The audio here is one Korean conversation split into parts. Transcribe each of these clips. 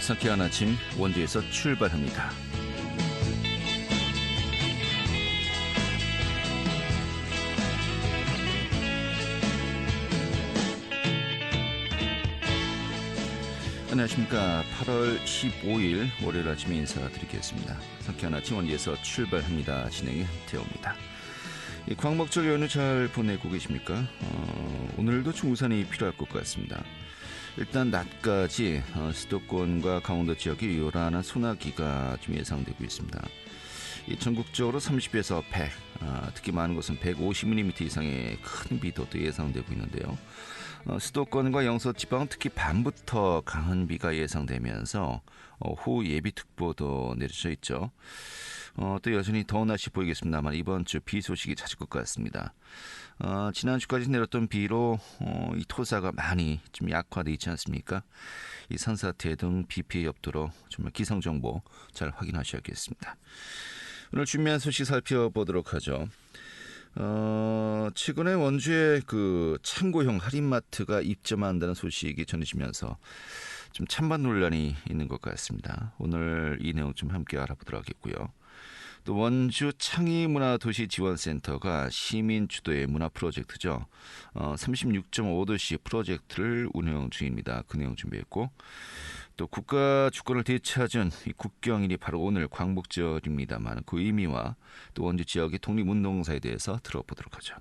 상쾌한 아침 원주에서 출발합니다. 안녕하십니까. 8월 15일 월요일 아침에 인사드리겠습니다. 상쾌한 아침 원주에서 출발합니다. 진행의 태호입니다. 광복절 연휴 잘 보내고 계십니까? 오늘도 중우산이 필요할 것 같습니다. 일단 낮까지 수도권과 강원도 지역에 요란한 소나기가 좀 예상되고 있습니다. 전국적으로 30에서 100, 특히 많은 곳은 150mm 이상의 큰 비도 또 예상되고 있는데요. 수도권과 영서 지방은 특히 밤부터 강한 비가 예상되면서 호우 예비특보도 내려져 있죠. 또 여전히 더운 날씨 보이겠습니다만 이번 주 비 소식이 잦을 것 같습니다. 지난주까지 내렸던 비로 이 토사가 많이 좀 약화되어 있지 않습니까? 이 산사태 등 비 피해 없도록 정말 기상정보 잘 확인하셔야겠습니다. 오늘 준비한 소식 살펴보도록 하죠. 최근에 원주에 그 창고형 할인마트가 입점한다는 소식이 전해지면서 좀 찬반 논란이 있는 것 같습니다. 오늘 이 내용 좀 함께 알아보도록 하겠고요. 또 원주 창의문화도시지원센터가 시민 주도의 문화 프로젝트죠. 36.5도시 프로젝트를 운영 중입니다. 그 내용 준비했고, 또 국가 주권을 되찾은 이 국경일이 바로 오늘 광복절입니다만 그 의미와 또 원주 지역의 독립운동사에 대해서 들어보도록 하죠.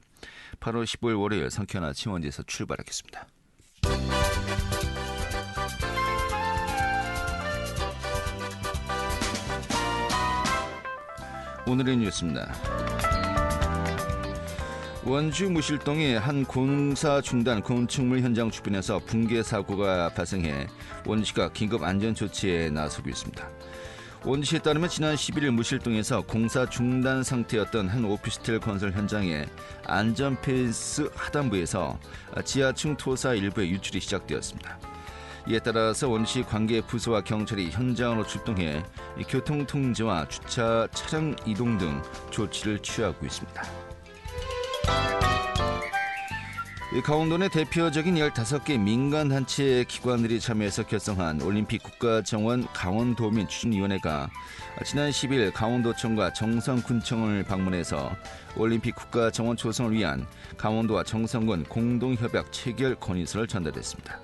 8월 15일 월요일 상쾌한 아침 원주에서 출발하겠습니다. 오늘의 뉴스입니다. 원주 무실동의 한 공사 중단 건축물 현장 주변에서 붕괴 사고가 발생해 원주시가 긴급 안전 조치에 나서고 있습니다. 원주시에 따르면 지난 11일 무실동에서 공사 중단 상태였던 한 오피스텔 건설 현장에 안전 펜스 하단부에서 지하층 토사 일부의 유출이 시작되었습니다. 이에 따라서 원주시 관계 부서와 경찰이 현장으로 출동해 교통통제와 주차 차량 이동 등 조치를 취하고 있습니다. 강원도 내 대표적인 15개 민간단체 기관들이 참여해서 결성한 올림픽 국가정원 강원도민 추진위원회가 지난 10일 강원도청과 정선군청을 방문해서 올림픽 국가정원 조성을 위한 강원도와 정선군 공동협약 체결 건의서를 전달했습니다.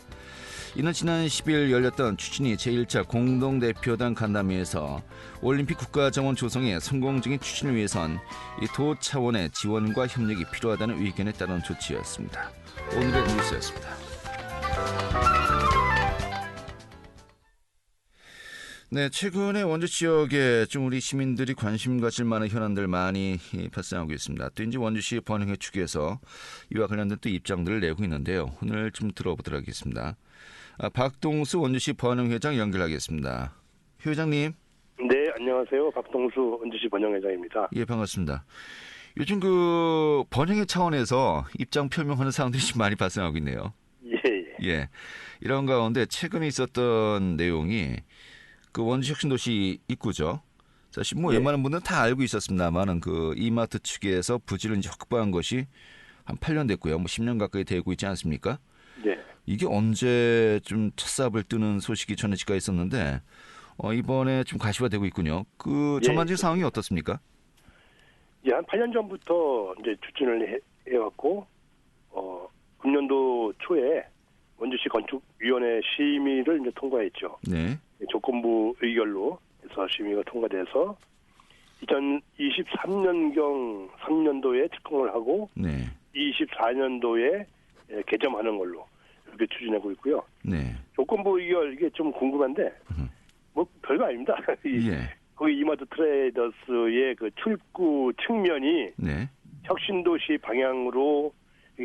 이는 지난 10일 열렸던 추진위 제1차 공동대표단 간담회에서 올림픽 국가정원 조성의 성공적인 추진을 위해선 이 도 차원의 지원과 협력이 필요하다는 의견에 따른 조치였습니다. 오늘의 뉴스였습니다. 네, 최근에 원주 지역에 좀 우리 시민들이 관심 가질 만한 현안들 많이 발생하고 있습니다. 또 이제 원주시 번영회 측에서 이와 관련된 또 입장들을 내고 있는데요. 오늘 좀 들어보도록 하겠습니다. 박동수 원주시 번영회장 연결하겠습니다. 회장님. 네, 안녕하세요. 박동수 원주시 번영회장입니다. 예, 반갑습니다. 요즘 그 번영회 차원에서 입장 표명하는 사항들이 좀 많이 발생하고 있네요. 예. 이런 가운데 최근에 있었던 내용이 그 원주 혁신도시 입구죠. 사실 뭐 웬만한 분들은 다 알고 있었습니다만은 그 이마트 측에서 부지를 이제 확보한 것이 한 8년 됐고요. 뭐 10년 가까이 되고 있지 않습니까? 네. 이게 언제 좀 첫삽을 뜨는 소식이 전해지가 있었는데 이번에 좀 가시화되고 있군요. 그 전반적인 상황이 어떻습니까? 예, 한 8년 전부터 이제 추진을 해왔고, 금년도 초에 원주시 건축위원회 심의를 이제 통과했죠. 네. 조건부 의결로 해서 심의가 통과돼서 2023년경 3년도에 착공을 하고, 네. 24년도에 개점하는 걸로 이렇게 추진하고 있고요. 네. 조건부 의결 이게 좀 궁금한데, 뭐 별거 아닙니다. 예. 거기 이마트 트레이더스의 그 출구 측면이 네. 혁신도시 방향으로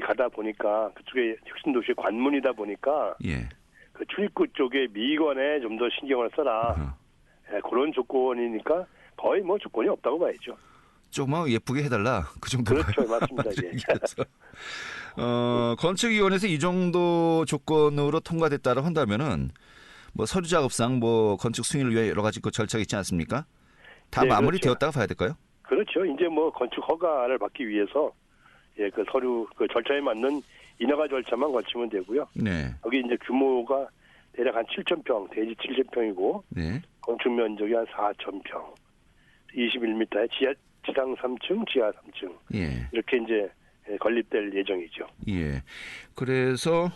가다 보니까 그쪽에 혁신도시 관문이다 보니까 예. 그 출입구 쪽에 미관에 좀 더 신경을 써라. 예, 그런 조건이니까 거의 뭐 조건이 없다고 봐야죠. 조금만 예쁘게 해달라. 그 정도. 그렇죠, 맞습니다. 예. 건축위원회에서 이 정도 조건으로 통과됐다고 한다면은 뭐 서류 작업상 뭐 건축 승인을 위해 여러 가지 그 절차가 있지 않습니까? 다 네, 마무리되었다고 그렇죠. 봐야 될까요? 그렇죠. 이제 뭐 건축 허가를 받기 위해서 예, 그 서류 그 절차에 맞는 인허가 절차만 거치면 되고요. 네. 거기 이제 규모가 대략 한 7,000평, 대지 7,000평이고 네. 건축 면적이 한 4,000평, 21m에 지상 3층, 지하 3층 예. 이렇게 이제 건립될 예정이죠. 예. 그래서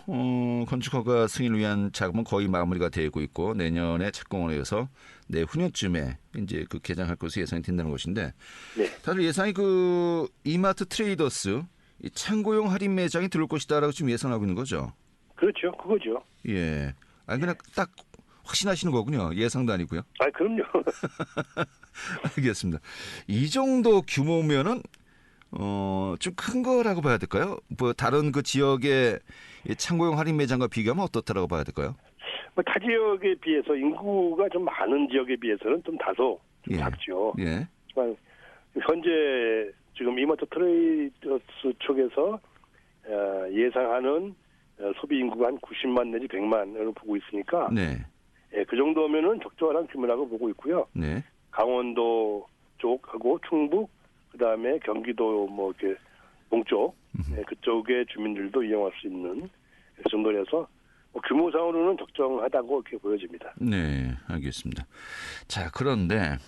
건축 허가 승인을 위한 작업은 거의 마무리가 되고 있고 내년에 착공을 해서 내후년쯤에 이제 그 개장할 것으로 예상이 된다는 것인데, 네. 다들 예상이 그 이마트 트레이더스 이 창고용 할인 매장이 들어올 것이다라고 지금 예상하고 있는 거죠. 그렇죠, 그거죠. 예. 아니 그냥 딱 확신하시는 거군요. 예상도 아니고요. 아, 그럼요. 알겠습니다. 이 정도 규모면은 좀 큰 거라고 봐야 될까요? 뭐 다른 그 지역의 창고용 할인 매장과 비교하면 어떻다라고 봐야 될까요? 뭐 타 지역에 비해서 인구가 좀 많은 지역에 비해서는 좀 다소 좀 예. 작죠. 예. 하지만 현재 지금 이마트 트레이더스 쪽에서 예상하는 소비 인구가 한 90만 내지 100만으로 보고 있으니까 네. 예, 그 정도면은 적절한 규모라고 보고 있고요. 네. 강원도 쪽하고 충북, 그다음에 경기도 뭐 이렇게 동쪽 그쪽의 주민들도 이용할 수 있는 그 정도라서 규모상으로는 적정하다고 이렇게 보여집니다. 네, 알겠습니다. 자, 그런데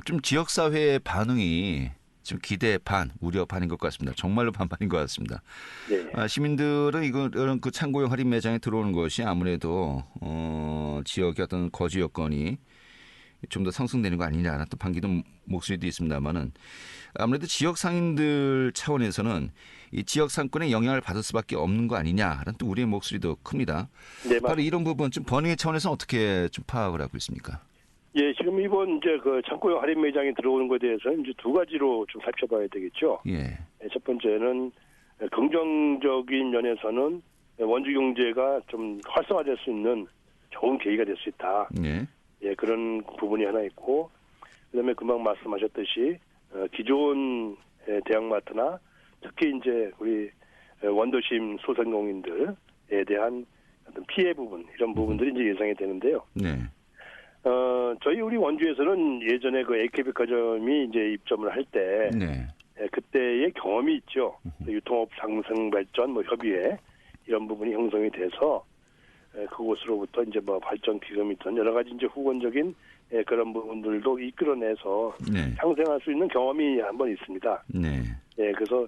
좀 지역 사회의 반응이 좀 기대 반, 우려 반인 것 같습니다. 정말로 반반인 것 같습니다. 네. 시민들은 이런 그 창고용 할인 매장에 들어오는 것이 아무래도 지역의 어떤 거주 여건이 좀 더 상승되는 거 아니냐라는 또 반기는 목소리도 있습니다만은, 아무래도 지역 상인들 차원에서는 이 지역 상권에 영향을 받을 수밖에 없는 거 아니냐라는 또 우리의 목소리도 큽니다. 네, 바로 이런 부분 좀 번외 차원에서는 어떻게 좀 파악을 하고 있습니까? 예, 지금 이번 이제 그 창고용 할인 매장이 들어오는 것에 대해서는 이제 두 가지로 좀 살펴봐야 되겠죠. 예. 첫 번째는 긍정적인 면에서는 원주 경제가 좀 활성화될 수 있는 좋은 계기가 될 수 있다. 예. 예, 그런 부분이 하나 있고, 그다음에 금방 말씀하셨듯이 기존 대형마트나 특히 이제 우리 원도심 소상공인들에 대한 어떤 피해 부분, 이런 부분들이 이제 예상이 되는데요. 네. 저희 우리 원주에서는 예전에 그 AK백화점이 이제 입점을 할 때, 네. 그때의 경험이 있죠. 유통업 상생 발전 뭐 협의회 이런 부분이 형성이 돼서 그곳으로부터 이제 뭐 발전 기금이든 여러 가지 이제 후원적인 그런 부분들도 이끌어내서 네. 상생할 수 있는 경험이 한번 있습니다. 네. 예, 그래서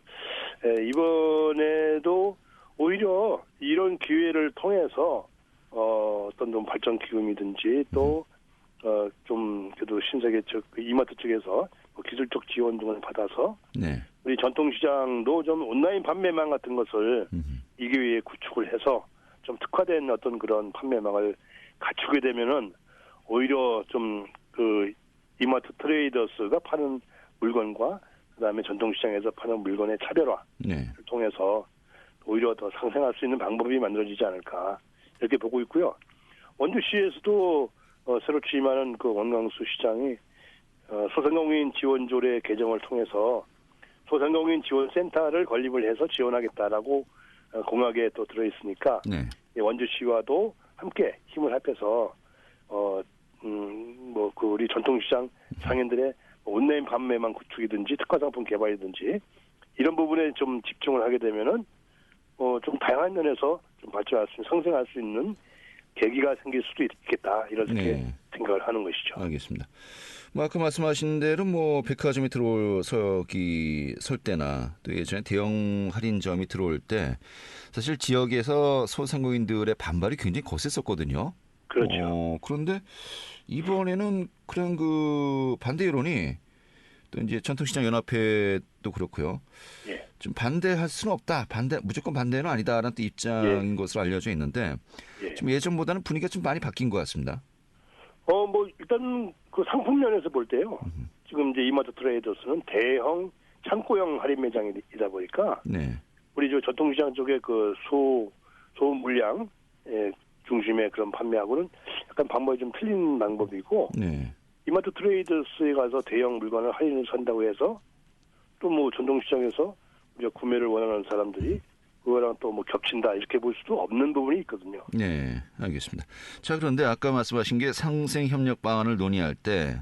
이번에도 오히려 이런 기회를 통해서 어떤 좀 발전 기금이든지 또 좀 그래도 신세계 쪽 이마트 쪽에서 기술적 지원 등을 받아서 네. 우리 전통시장도 좀 온라인 판매망 같은 것을 이 기회에 구축을 해서 좀 특화된 어떤 그런 판매망을 갖추게 되면은 오히려 좀 그 이마트 트레이더스가 파는 물건과 그다음에 전통시장에서 파는 물건의 차별화를 네. 통해서 오히려 더 상생할 수 있는 방법이 만들어지지 않을까 이렇게 보고 있고요. 원주시에서도 새로 취임하는 그 원광수 시장이 소상공인 지원조례 개정을 통해서 소상공인 지원센터를 건립을 해서 지원하겠다라고 공약에 또 들어있으니까 네. 원주시와도 함께 힘을 합해서 뭐 그 우리 전통시장 상인들의 온라인 판매망 구축이든지 특화상품 개발이든지 이런 부분에 좀 집중을 하게 되면은 좀 다양한 면에서 좀 발전할 수 있는, 상생할 수 있는 계기가 생길 수도 있겠다 이렇게 네. 생각을 하는 것이죠. 알겠습니다. 뭐 아까 말씀하신 대로 뭐 백화점이 설 때나 또 예전에 대형 할인점이 들어올 때 사실 지역에서 소상공인들의 반발이 굉장히 거셌었거든요. 그렇죠. 그런데 이번에는 그런 그 반대 여론이 또 이제 전통시장 연합회도 그렇고요. 예. 좀 반대할 수는 없다. 무조건 반대는 아니다라는 또 입장인 것으로 알려져 있는데 좀 예전보다는 분위기가 좀 많이 바뀐 것 같습니다. 뭐 일단 그 상품 면에서 볼 때요. 지금 이제 이마트 트레이더스는 대형 창고형 할인 매장이다 보니까 네. 우리 저 전통시장 쪽에 그 소물량 중심의 그런 판매하고는 약간 방법이 좀 틀린 방법이고 네. 이마트 트레이더스에 가서 대형 물건을 할인을 산다고 해서 또 뭐 전통시장에서 우리가 구매를 원하는 사람들이 그거랑 또 뭐 겹친다 이렇게 볼 수도 없는 부분이 있거든요. 네, 알겠습니다. 자, 그런데 아까 말씀하신 게 상생 협력 방안을 논의할 때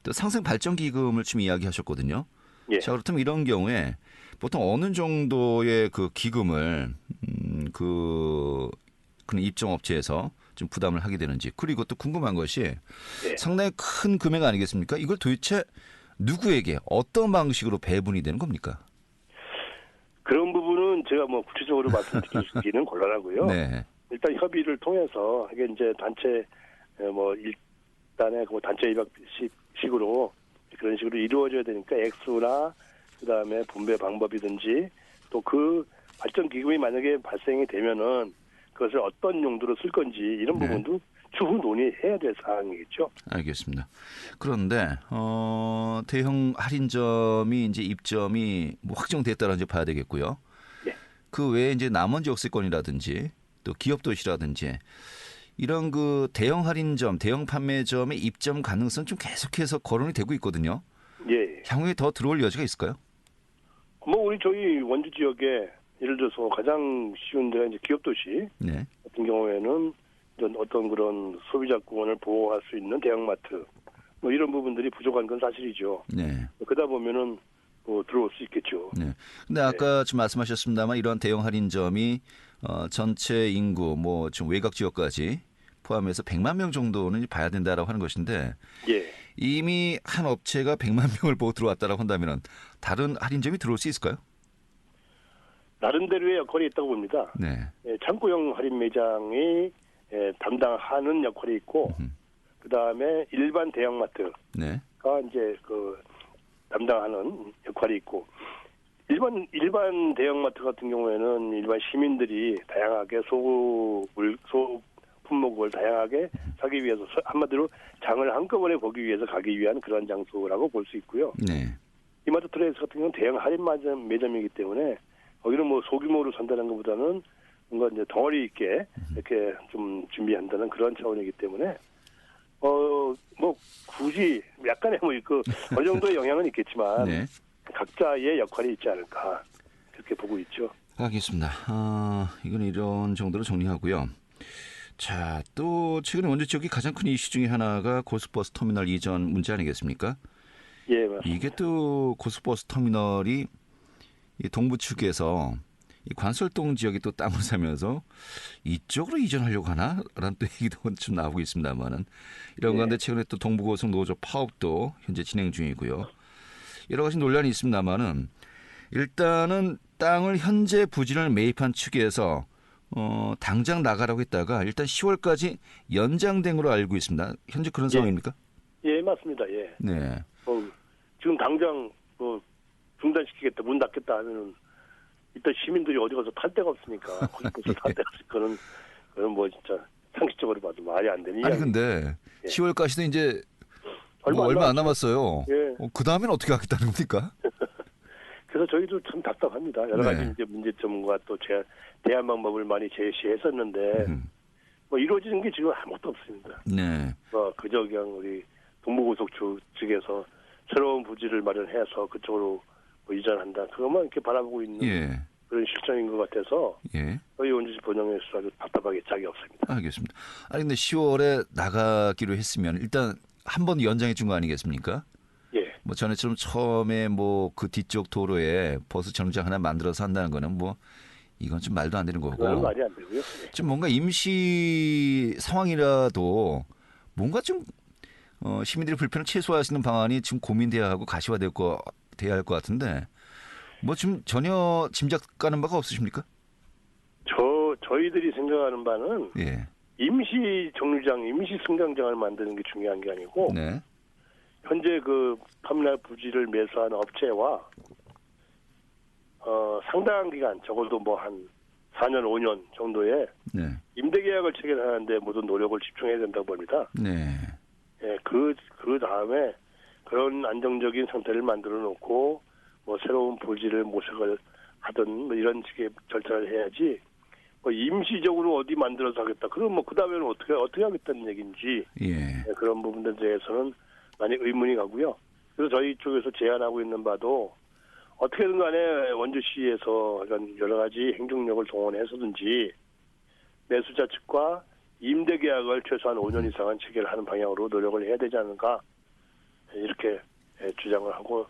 또 상생 발전 기금을 지금 이야기하셨거든요. 예. 자, 그렇다면 이런 경우에 보통 어느 정도의 그 기금을 그런 입점 업체에서 좀 부담을 하게 되는지. 그리고 또 궁금한 것이 네. 상당히 큰 금액 아니겠습니까? 이걸 도대체 누구에게 어떤 방식으로 배분이 되는 겁니까? 그런 부분은 제가 뭐 구체적으로 말씀드리기는 곤란하고요. 네. 일단 협의를 통해서 이게 이제 단체 뭐 일단의 그 단체 입학식으로 그런 식으로 이루어져야 되니까 액수나 그다음에 분배 방법이든지 또 그 발전 기금이 만약에 발생이 되면은 그것을 어떤 용도로 쓸 건지 이런 네. 부분도 추후 논의해야 될 사항이겠죠. 알겠습니다. 그런데 대형 할인점이 이제 입점이 뭐 확정됐다라는 지 봐야 되겠고요. 네. 그 외에 이제 남원 역세권이라든지 또 기업 도시라든지 이런 그 대형 할인점, 대형 판매점의 입점 가능성 좀 계속해서 거론이 되고 있거든요. 예. 향후에 더 들어올 여지가 있을까요? 뭐 우리 저희 원주 지역에 예를 들어서 가장 쉬운 데가 이제 기업 도시 네. 같은 경우에는 어떤 그런 소비자권을 보호할 수 있는 대형마트 뭐 이런 부분들이 부족한 건 사실이죠. 네. 그러다 보면은 뭐 들어올 수 있겠죠. 네. 근데 아까 좀 말씀하셨습니다만 이런 대형 할인점이 전체 인구 뭐 좀 외곽 지역까지 포함해서 100만 명 정도는 봐야 된다라고 하는 것인데 예. 이미 한 업체가 100만 명을 보고 들어왔다라고 한다면 다른 할인점이 들어올 수 있을까요? 나름대로의 역할이 있다고 봅니다. 네. 창구형 할인 매장이 담당하는 역할이 있고, 그 다음에 일반 대형마트가 네. 이제 그 담당하는 역할이 있고, 일반 대형마트 같은 경우에는 일반 시민들이 다양하게 소품목을 다양하게 사기 위해서 한마디로 장을 한꺼번에 보기 위해서 가기 위한 그런 장소라고 볼 수 있고요. 네. 이마트 트레이스 같은 경우는 대형 할인 매점이기 때문에 거기는 뭐 소규모로 산다는 것보다는 뭔가 이제 덩어리 있게 이렇게 좀 준비한다는 그런 차원이기 때문에 뭐 굳이 약간의 뭐 그 어느 정도의 영향은 있겠지만 네. 각자의 역할이 있지 않을까 그렇게 보고 있죠. 알겠습니다. 이건 이런 정도로 정리하고요. 자, 또 최근에 원주 지역이 가장 큰 이슈 중에 하나가 고속버스 터미널 이전 문제 아니겠습니까? 예, 맞습니다. 이게 또 고속버스 터미널이 이 동부 측에서 이 관설동 지역이 또 땅을 사면서 이쪽으로 이전하려고 하나라는 또 얘기도 좀 나오고 있습니다만은 이런 가운데 최근에 또 동부고속 노조 파업도 현재 진행 중이고요. 여러 가지 논란이 있습니다만은 일단은 땅을 현재 부진을 매입한 측에서 당장 나가라고 했다가 일단 10월까지 연장된 걸로 알고 있습니다. 현재 그런 상황입니까? 예, 맞습니다. 예. 네. 지금 당장 중단시키겠다, 문 닫겠다 하면은 일단 시민들이 어디 가서 탈 데가 없으니까 거기서 탈 데가 없으니까 그건 뭐 진짜 상식적으로 봐도 말이 안 되는 아니 이야기. 근데 예. 10월까지도 이제 얼마 안 남았어요. 예. 그 다음에는 어떻게 하겠다는 겁니까? 그래서 저희도 참 답답합니다. 여러 가지 네. 이제 문제점과 또 대안 방법을 많이 제시했었는데 뭐 이루어지는 게 지금 아무것도 없습니다. 네. 그저 그냥 우리 동부고속 측에서 새로운 부지를 마련해서 그쪽으로 이전한다. 그것만 이렇게 바라보고 있는 예. 그런 실정인 것 같아서 예. 저희 원주시 번영에서 아주 답답하게 짝이 없습니다. 알겠습니다. 아니 근데 10월에 나가기로 했으면 일단 한 번 연장해 준 거 아니겠습니까? 예. 뭐 전에처럼 처음에 뭐 그 뒤쪽 도로에 버스 정류장 하나 만들어서 한다는 거는 뭐 이건 좀 말도 안 되는 거고. 그건 말이 안 되고요. 예. 좀 뭔가 임시 상황이라도 뭔가 좀 시민들의 불편을 최소화할 수 있는 방안이 지금 고민돼야 하고 가시화돼야 할 것 같은데 뭐 지금 전혀 짐작 가는 바가 없으십니까? 저희들이 생각하는 바는 예. 임시 정류장, 임시 승강장을 만드는 게 중요한 게 아니고 네. 현재 그 터미널 부지를 매수하는 업체와 상당한 기간 적어도 뭐 한 4년, 5년 정도의 네. 임대 계약을 체결하는데 모든 노력을 집중해야 된다고 봅니다. 네. 예, 그 다음에 그런 안정적인 상태를 만들어 놓고 뭐 새로운 부지를 모색을 하든 뭐 이런 식의 절차를 해야지 뭐 임시적으로 어디 만들어서 하겠다. 그럼 뭐 그 다음에는 어떻게 하겠다는 얘기인지 예. 그런 부분들에 대해서는 많이 의문이 가고요. 그래서 저희 쪽에서 제안하고 있는 바도 어떻게든 간에 원주시에서 여러 가지 행정력을 동원해서든지 매수자 측과 임대 계약을 최소한 5년 이상은 체결하는 방향으로 노력을 해야 되지 않을까 이렇게 주장을 하고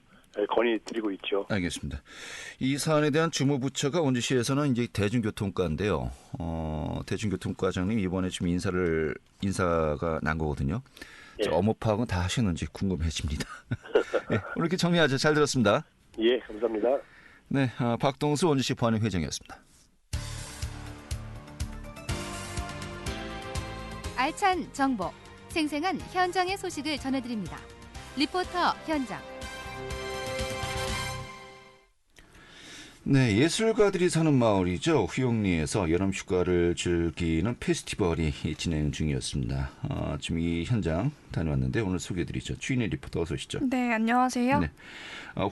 건의드리고 있죠. 알겠습니다. 이 사안에 대한 주무부처가 원주시에서는 이제 대중교통과인데요. 대중교통과장님 이번에 좀 인사가 난 거거든요. 예. 업무 파악은 다 하셨는지 궁금해집니다. 네, 오늘 이렇게 정리하죠. 잘 들었습니다. 예, 감사합니다. 네, 박동수 원주시 보안회 회장이었습니다. 알찬 정보, 생생한 현장의 소식을 전해드립니다. 리포터 현장. 네, 예술가들이 사는 마을이죠. 후영리에서 여름 휴가를 즐기는 페스티벌이 진행 중이었습니다. 지금 이 현장 다녀왔는데 오늘 소개해드리죠. 주인의 리포터 어서 오시죠. 네, 안녕하세요. 네.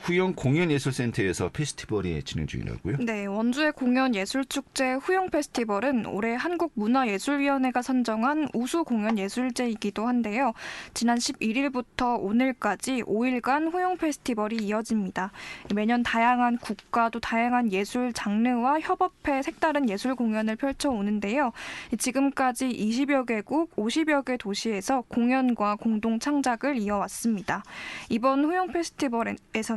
후영 공연예술센터에서 페스티벌이 진행 중이라고요? 네, 원주의 공연예술축제 후영 페스티벌은 올해 한국문화예술위원회가 선정한 우수 공연예술제이기도 한데요. 지난 11일부터 오늘까지 5일간 후영 페스티벌이 이어집니다. 매년 다양한 국가 또 다양한 예술 장르와 협업해 색다른 예술 공연을 펼쳐오는데요. 지금까지 20여 개국 50여 개 도시에서 공연과 공동 창작을 이어왔습니다. 이번 후영 페스티벌에서는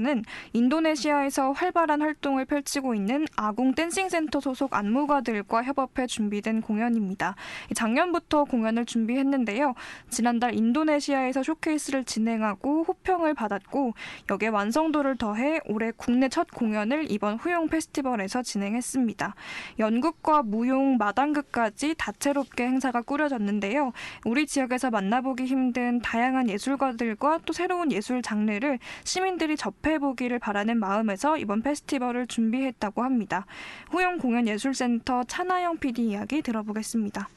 인도네시아에서 활발한 활동을 펼치고 있는 아궁 댄싱센터 소속 안무가들과 협업해 준비된 공연입니다. 작년부터 공연을 준비했는데요. 지난달 인도네시아에서 쇼케이스를 진행하고 호평을 받았고 여기에 완성도를 더해 올해 국내 첫 공연을 이번 후영 페스티벌에서 진행했습니다. 연극과 무용, 마당극까지 다채롭게 행사가 꾸려졌는데요. 우리 지역에서 만나보기 힘든 다양한 예술가들과 또 새로운 예술 장르를 시민들이 접해보기를 바라는 마음에서 이번 페스티벌을 준비했다고 합니다. 후영 공연예술센터 차나영 PD 이야기 들어보겠습니다.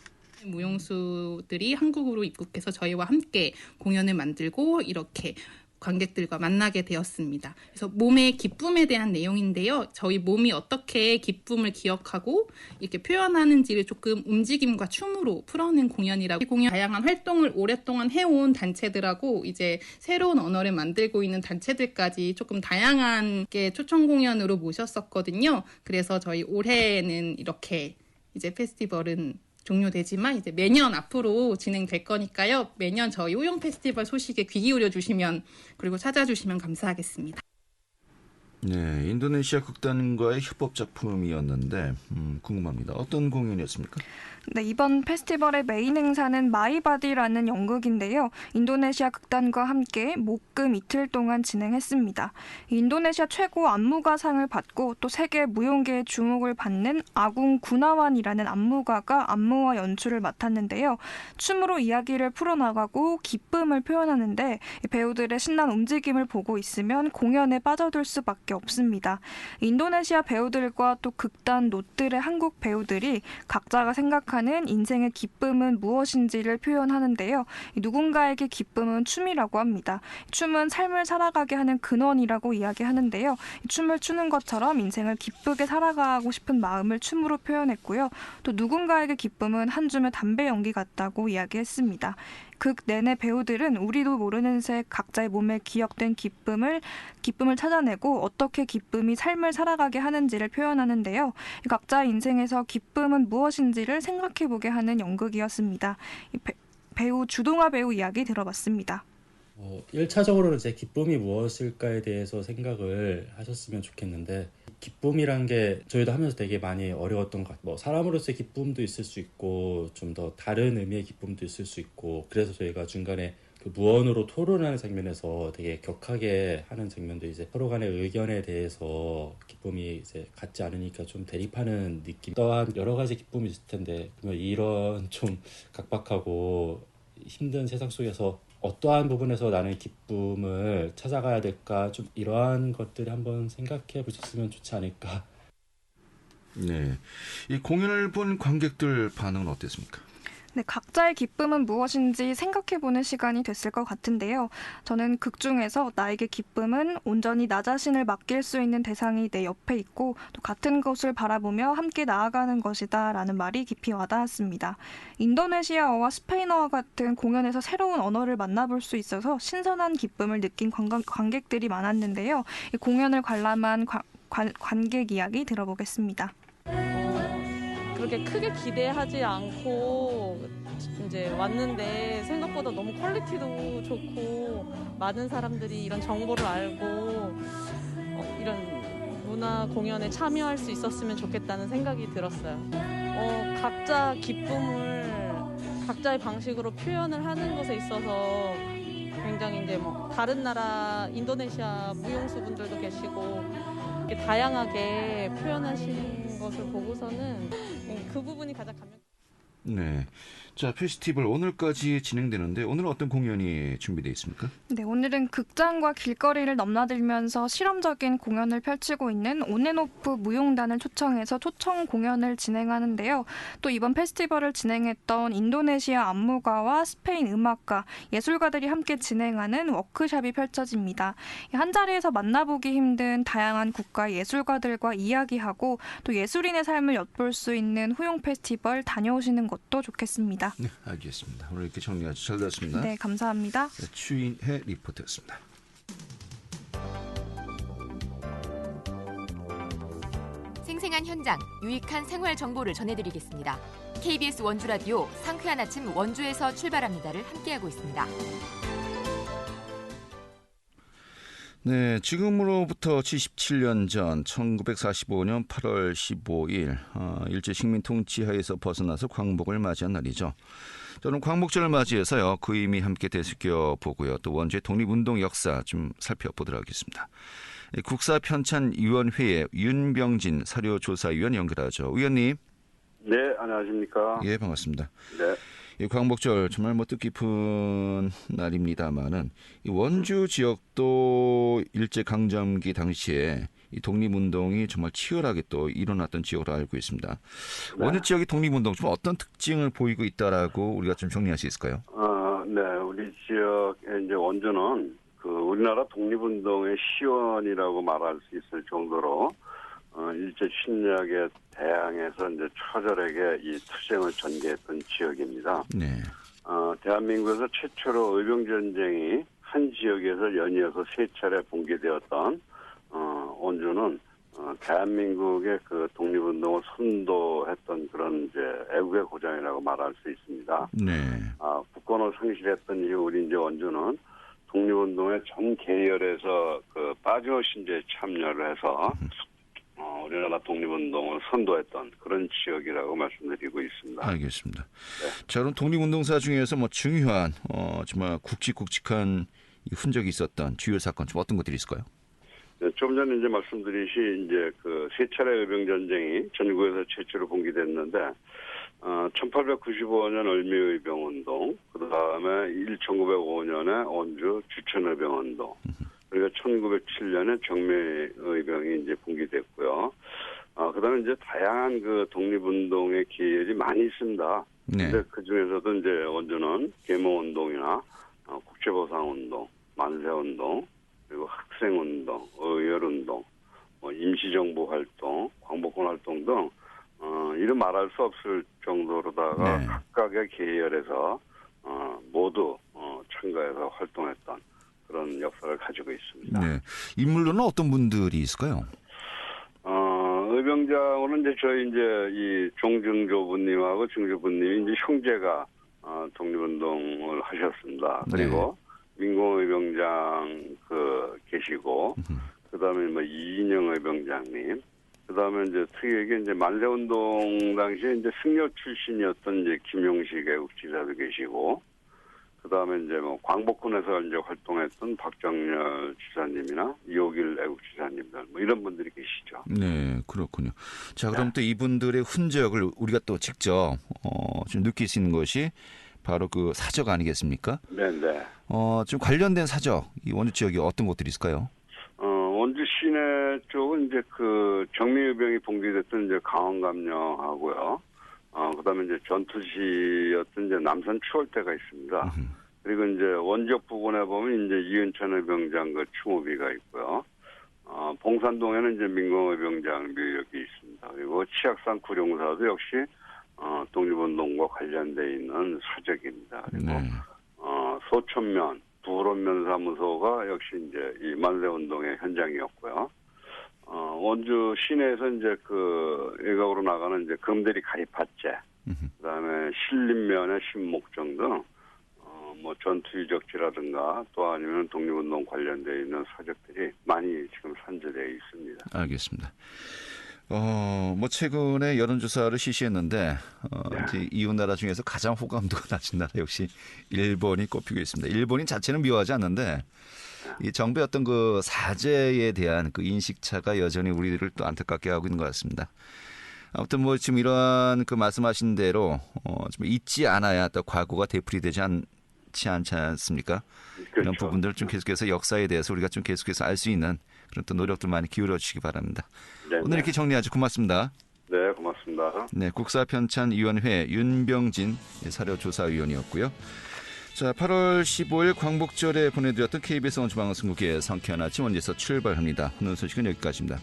무용수들이 한국으로 입국해서 저희와 함께 공연을 만들고 이렇게 관객들과 만나게 되었습니다. 그래서 몸의 기쁨에 대한 내용인데요. 저희 몸이 어떻게 기쁨을 기억하고 이렇게 표현하는지를 조금 움직임과 춤으로 풀어낸 공연이라고 다양한 활동을 오랫동안 해온 단체들하고 이제 새로운 언어를 만들고 있는 단체들까지 조금 다양한 게 초청 공연으로 모셨었거든요. 그래서 저희 올해는 이렇게 이제 페스티벌은 종료되지만 이제 매년 앞으로 진행될 거니까요. 매년 저희 후영 페스티벌 소식에 귀 기울여 주시면 그리고 찾아주시면 감사하겠습니다. 네, 인도네시아 극단과의 협업 작품이었는데 궁금합니다. 어떤 공연이었습니까? 네, 이번 페스티벌의 메인 행사는 마이바디라는 연극인데요. 인도네시아 극단과 함께 목금 이틀 동안 진행했습니다. 인도네시아 최고 안무가상을 받고 또 세계 무용계의 주목을 받는 아궁 구나완이라는 안무가가 안무와 연출을 맡았는데요. 춤으로 이야기를 풀어나가고 기쁨을 표현하는데 배우들의 신난 움직임을 보고 있으면 공연에 빠져들 수밖에 없습니다. 인도네시아 배우들과 또 극단 롯들의 한국 배우들이 각자가 생각하는 인생의 기쁨은 무엇인지를 표현하는데요. 누군가에게 기쁨은 춤이라고 합니다. 춤은 삶을 살아가게 하는 근원이라고 이야기하는데요. 춤을 추는 것처럼 인생을 기쁘게 살아가고 싶은 마음을 춤으로 표현했고요. 또 누군가에게 기쁨은 한 줌의 담배 연기 같다고 이야기했습니다. 극 내내 배우들은 우리도 모르는 새 각자의 몸에 기억된 기쁨을 찾아내고 어떻게 기쁨이 삶을 살아가게 하는지를 표현하는데요. 각자의 인생에서 기쁨은 무엇인지를 생각해보게 하는 연극이었습니다. 배우 주동아 배우 이야기 들어봤습니다. 1차적으로는 제 기쁨이 무엇일까에 대해서 생각을 하셨으면 좋겠는데 기쁨이란 게 저희도 하면서 되게 많이 어려웠던 것 같아요. 사람으로서의 기쁨도 있을 수 있고 좀 더 다른 의미의 기쁨도 있을 수 있고 그래서 저희가 중간에 그 무언으로 토론하는 장면에서 되게 격하게 하는 장면도 이제 서로 간의 의견에 대해서 기쁨이 이제 같지 않으니까 좀 대립하는 느낌. 또한 여러 가지 기쁨이 있을 텐데 그러면 이런 좀 각박하고 힘든 세상 속에서 어떠한 부분에서 나는 기쁨을 찾아가야 될까 좀 이러한 것들을 한번 생각해 보셨으면 좋지 않을까. 네, 이 공연을 본 관객들 반응은 어땠습니까? 네, 각자의 기쁨은 무엇인지 생각해보는 시간이 됐을 것 같은데요. 저는 극 중에서 나에게 기쁨은 온전히 나 자신을 맡길 수 있는 대상이 내 옆에 있고 또 같은 것을 바라보며 함께 나아가는 것이다 라는 말이 깊이 와닿았습니다. 인도네시아어와 스페인어와 같은 공연에서 새로운 언어를 만나볼 수 있어서 신선한 기쁨을 느낀 관객들이 많았는데요. 이 공연을 관람한 관객 이야기 들어보겠습니다. 그렇게 크게 기대하지 않고 이제 왔는데 생각보다 너무 퀄리티도 좋고 많은 사람들이 이런 정보를 알고 이런 문화 공연에 참여할 수 있었으면 좋겠다는 생각이 들었어요. 각자 기쁨을 각자의 방식으로 표현을 하는 것에 있어서 굉장히 이제 다른 나라 인도네시아 무용수 분들도 계시고 이렇게 다양하게 표현하시는 것을 보고서는 그 부분이 가장 네. 자, 페스티벌 오늘까지 진행되는데 오늘은 어떤 공연이 준비되어 있습니까? 네, 오늘은 극장과 길거리를 넘나들면서 실험적인 공연을 펼치고 있는 온앤오프 무용단을 초청해서 초청 공연을 진행하는데요. 또 이번 페스티벌을 진행했던 인도네시아 안무가와 스페인 음악가, 예술가들이 함께 진행하는 워크숍이 펼쳐집니다. 한자리에서 만나보기 힘든 다양한 국가 예술가들과 이야기하고 또 예술인의 삶을 엿볼 수 있는 후용 페스티벌 다녀오시는 것도 좋겠습니다. 네, 알겠습니다. 오늘 이렇게 정리 아주 잘 됐습니다. 네, 감사합니다. 네, 추인혜 리포터였습니다. 생생한 현장, 유익한 생활 정보를 전해드리겠습니다. KBS 원주 라디오 상쾌한 아침 원주에서 출발합니다를 함께하고 있습니다. 네, 지금으로부터 77년 전 1945년 8월 15일 일제 식민 통치하에서 벗어나서 광복을 맞이한 날이죠. 저는 광복절을 맞이해서요. 그 의미 함께 되새겨보고요. 또 원주의 독립운동 역사 좀 살펴보도록 하겠습니다. 국사편찬위원회의 윤병진 사료조사위원 연결하죠. 위원님. 네, 안녕하십니까. 예, 반갑습니다. 네. 이 광복절 정말 뜻깊은 날입니다만은 이 원주 지역도 일제 강점기 당시에 이 독립운동이 정말 치열하게 또 일어났던 지역으로 알고 있습니다. 네. 원주 지역의 독립운동 좀 어떤 특징을 보이고 있다라고 우리가 좀 정리할 수 있을까요? 네, 우리 지역의 이제 원주는 그 우리나라 독립운동의 시원이라고 말할 수 있을 정도로 일제 침략에 대항해서 이제 처절하게 이 투쟁을 전개했던 지역입니다. 네. 대한민국에서 최초로 의병전쟁이 한 지역에서 연이어서 3차례 붕괴되었던 원주는 대한민국의 그 독립운동을 선도했던 그런 이제 애국의 고장이라고 말할 수 있습니다. 네. 국권을 상실했던 이후 우리 이제 원주는 독립운동의 전 계열에서 그 빠짐없이 이제 참여를 해서 우리나라 독립운동을 선도했던 그런 지역이라고 말씀드리고 있습니다. 알겠습니다. 네. 자, 그럼 독립운동사 중에서 뭐 중요한 정말 굵직굵직한 흔적이 있었던 주요 사건 좀 어떤 것들이 있을까요? 네, 좀 전에 이제 말씀드리신 이제 그 3차례 의병전쟁이 전국에서 최초로 봉기됐는데 1895년 을미의병운동, 그 다음에 1905년에 원주 주천의병운동, 그리고 1907년에 정매의병이 이제 봉기됐고요. 그다음에 이제 다양한 그 독립운동의 계열이 많이 있습니다. 네. 근데 그 중에서도 이제 원주는 계모운동이나 국제보상운동, 만세운동, 그리고 학생운동, 의열운동, 임시정부활동, 광복군활동 등 이름 말할 수 없을 정도로다가 네. 각각의 계열에서 모두 참가해서 활동했던 그런 역사를 가지고 있습니다. 네. 인물로는 어떤 분들이 있을까요? 의병장으로는 이제 저희 이제 이 종증조부님하고 증조부님이 이제 형제가 독립운동을 하셨습니다. 그리고 민공의병장 계시고 그다음에 뭐 이인영 의병장님, 그다음에 이제 특이하게 이제 만세운동 당시에 이제 승려 출신이었던 이제 김용식 애국지사도 계시고. 그다음에 이제 뭐 광복군에서 이제 활동했던 박정렬 지사님이나 이호길 애국지사님들 뭐 이런 분들이 계시죠. 네, 그렇군요. 자, 그럼 또 이분들의 흔적을 우리가 또 직접 좀 느낄 수 있는 것이 바로 그 사적 아니겠습니까? 네, 네. 좀 관련된 사적 이 원주 지역에 어떤 것들이 있을까요? 원주 시내 쪽은 이제 그 정미의병이 봉기됐던 이제 강원감령하고요. 그다음에 이제 전투시였던 이제 남산 추월대가 있습니다. 그리고 이제 원적 부근에 보면 이제 이은천 의병장 그 추모비가 있고요. 봉산동에는 이제 민공의병장 묘역이 있습니다. 그리고 치악산 구룡사도 역시 독립운동과 관련돼 있는 사적입니다. 그리고 소천면 부론면사무소가 역시 이제 이 만세운동의 현장이었고요. 원주 시내에서 이제 그 외곽으로 나가는 이제 금대리 가입화재, 그다음에 신림면의 신목정 등 뭐 전투 유적지라든가 또 아니면 독립운동 관련되어 있는 서적들이 많이 지금 산재되어 있습니다. 알겠습니다. 뭐 최근에 여론조사를 실시했는데 이제 이웃 나라 중에서 가장 호감도가 낮은 나라 역시 일본이 꼽히고 있습니다. 일본인 자체는 미워하지 않는데 이 정부의 어떤 그 사죄에 대한 그 인식차가 여전히 우리들을 또 안타깝게 하고 있는 것 같습니다. 아무튼 뭐 지금 이러한 그 말씀하신 대로 좀 잊지 않아야 또 과거가 되풀이되지 않지 않습니까? 그렇죠. 이런 부분들을 좀 계속해서 역사에 대해서 우리가 좀 계속해서 알 수 있는 그런 또 노력들 많이 기울여 주시기 바랍니다. 네네. 오늘 이렇게 정리하죠. 고맙습니다. 네, 고맙습니다. 네, 국사편찬위원회 윤병진 사료조사위원이었고요. 자, 8월 15일 광복절에 보내드렸던 KBS 원주방송국의 상쾌한 아침 원주에서 출발합니다. 오늘 소식은 여기까지입니다.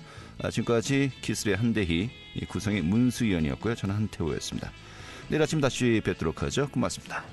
지금까지 기술의 한대희, 구성의 문수위원이었고요. 저는 한태호였습니다. 내일 아침 다시 뵙도록 하죠. 고맙습니다.